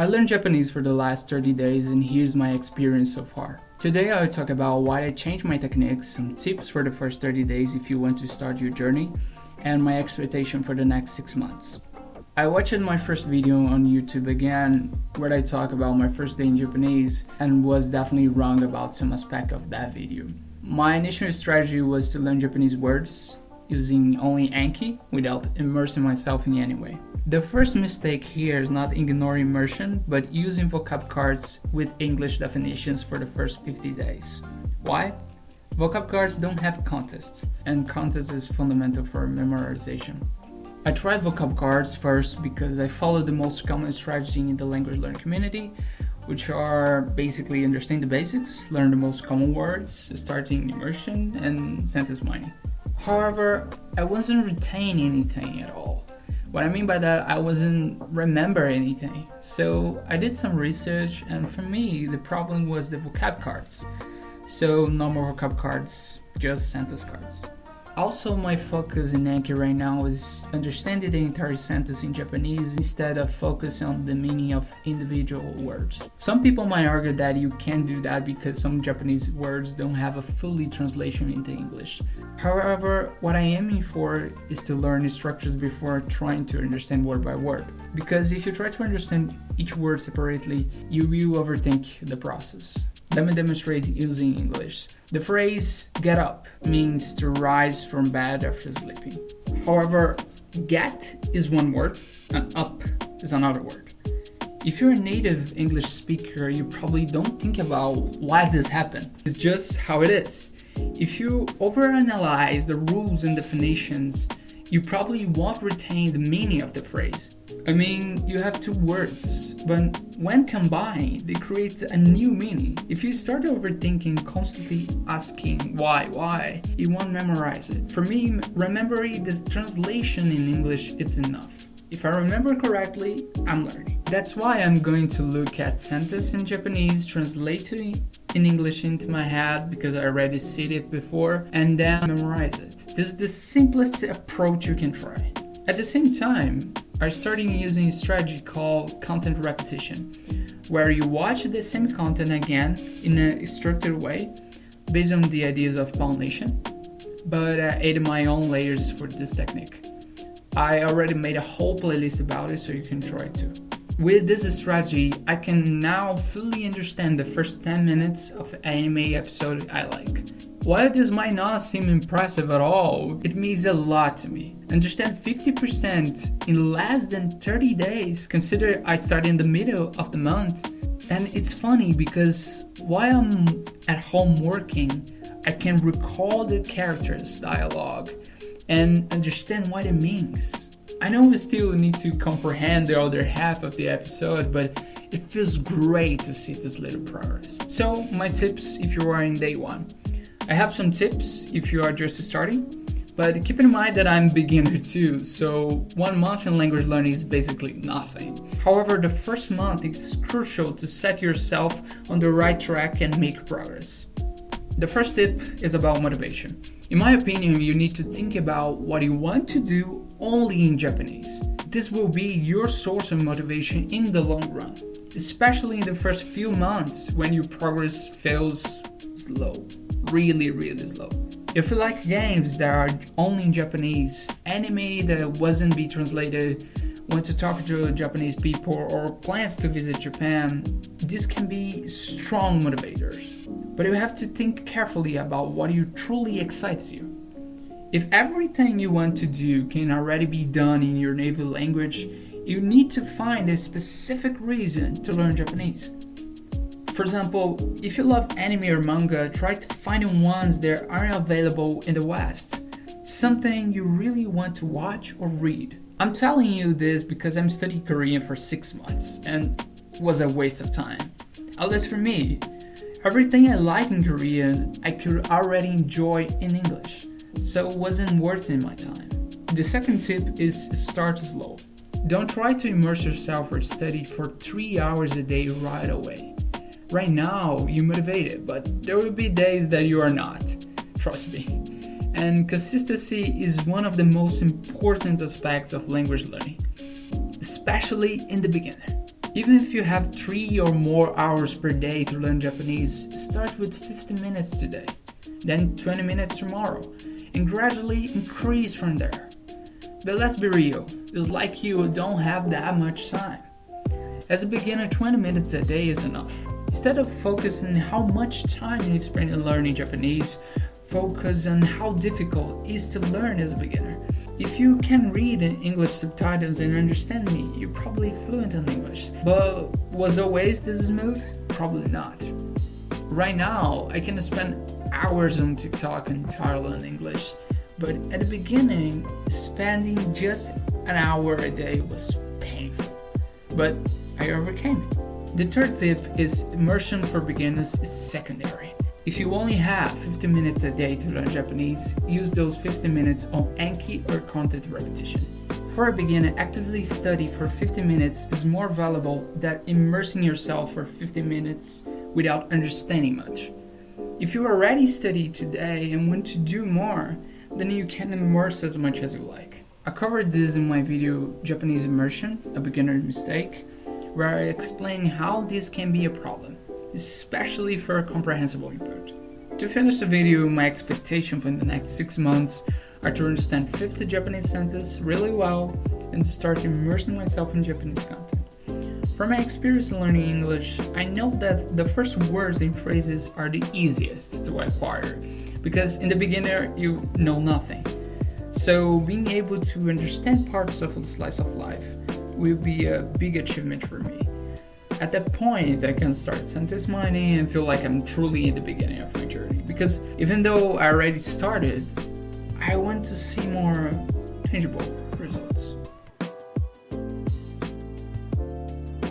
I learned Japanese for the last 30 days and here's my experience so far. Today I will talk about why I changed my techniques, some tips for the first 30 days if you want to start your journey, and my expectation for the next 6 months. I watched my first video on YouTube again where I talk about my first day in Japanese and was definitely wrong about some aspect of that video. My initial strategy was to learn Japanese words using only Anki without immersing myself in any way. The first mistake here is not ignoring immersion, but using vocab cards with English definitions for the first 50 days. Why? Vocab cards don't have context, and context is fundamental for memorization. I tried vocab cards first because I follow the most common strategy in the language learning community, which are basically understand the basics, learn the most common words, starting immersion, and sentence mining. However, I wasn't retaining anything at all. What I mean by that, I wasn't remember anything. So I did some research, and for me, the problem was the vocab cards. So no more vocab cards, just sentence cards. Also, my focus in Anki right now is understanding the entire sentence in Japanese instead of focusing on the meaning of individual words. Some people might argue that you can't do that because some Japanese words don't have a fully translation into English. However, what I am aiming for is to learn the structures before trying to understand word by word. Because if you try to understand each word separately, you will overthink the process. Let me demonstrate using English. The phrase get up means to rise from bed after sleeping. However, get is one word and up is another word. If you're a native English speaker, you probably don't think about why this happened. It's just how it is. If you overanalyze the rules and definitions, you probably won't retain the meaning of the phrase. I mean, you have two words, but when combined, they create a new meaning. If you start overthinking, constantly asking why, you won't memorize it. For me, remembering this translation in English, it's enough. If I remember correctly, I'm learning. That's why I'm going to look at sentence in Japanese, translate it in English into my head because I already see it before, and then memorize it. This is the simplest approach you can try. At the same time, I started using a strategy called content repetition, where you watch the same content again in a structured way based on the ideas of Foundation, but I added my own layers for this technique. I already made a whole playlist about it, so you can try it too. With this strategy, I can now fully understand the first 10 minutes of an anime episode I like. While this might not seem impressive at all, it means a lot to me. Understand 50% in less than 30 days, consider I started in the middle of the month. And it's funny because while I'm at home working, I can recall the characters' dialogue and understand what it means. I know we still need to comprehend the other half of the episode, but it feels great to see this little progress. So, my tips if you are in day one. I have some tips if you are just starting, but keep in mind that I'm a beginner too, so 1 month in language learning is basically nothing. However, the first month is crucial to set yourself on the right track and make progress. The first tip is about motivation. In my opinion, you need to think about what you want to do only in Japanese. This will be your source of motivation in the long run, especially in the first few months when your progress feels slow, really slow. If you like games that are only in Japanese, anime that wasn't be translated, want to talk to Japanese people, or plans to visit Japan, these can be strong motivators. But you have to think carefully about what truly excites you. If everything you want to do can already be done in your native language, you need to find a specific reason to learn Japanese. For example, if you love anime or manga, try to find ones that aren't available in the West. Something you really want to watch or read. I'm telling you this because I'm studying Korean for 6 months and it was a waste of time. At least for me. Everything I like in Korean, I could already enjoy in English, so it wasn't worth my time. The second tip is start slow. Don't try to immerse yourself or study for 3 hours a day right away. Right now, you're motivated, but there will be days that you are not. Trust me. And consistency is one of the most important aspects of language learning, especially in the beginner. Even if you have 3 or more hours per day to learn Japanese, start with 50 minutes today, then 20 minutes tomorrow, and gradually increase from there. But let's be real, it's like you don't have that much time. As a beginner, 20 minutes a day is enough. Instead of focusing on how much time you spend in learning Japanese, focus on how difficult it is to learn as a beginner. If you can read English subtitles and understand me, you're probably fluent in English. But was always this smooth? Probably not. Right now, I can spend hours on TikTok entirely in English, but at the beginning, spending just an hour a day was painful. But I overcame it. The third tip is immersion for beginners is secondary. If you only have 50 minutes a day to learn Japanese, use those 50 minutes on Anki or content repetition. For a beginner, actively study for 50 minutes is more valuable than immersing yourself for 50 minutes without understanding much. If you already study today and want to do more, then you can immerse as much as you like. I covered this in my video Japanese Immersion, a beginner's mistake, where I explain how this can be a problem, especially for a comprehensible input. To finish the video, my expectation for the next 6 months are to understand 50 Japanese sentences really well and start immersing myself in Japanese content. From my experience in learning English, I know that the first words and phrases are the easiest to acquire, because in the beginner you know nothing. So being able to understand parts of a slice of life will be a big achievement for me. At that point, I can start sentence mining and feel like I'm truly in the beginning of my journey. Because even though I already started, I want to see more tangible results.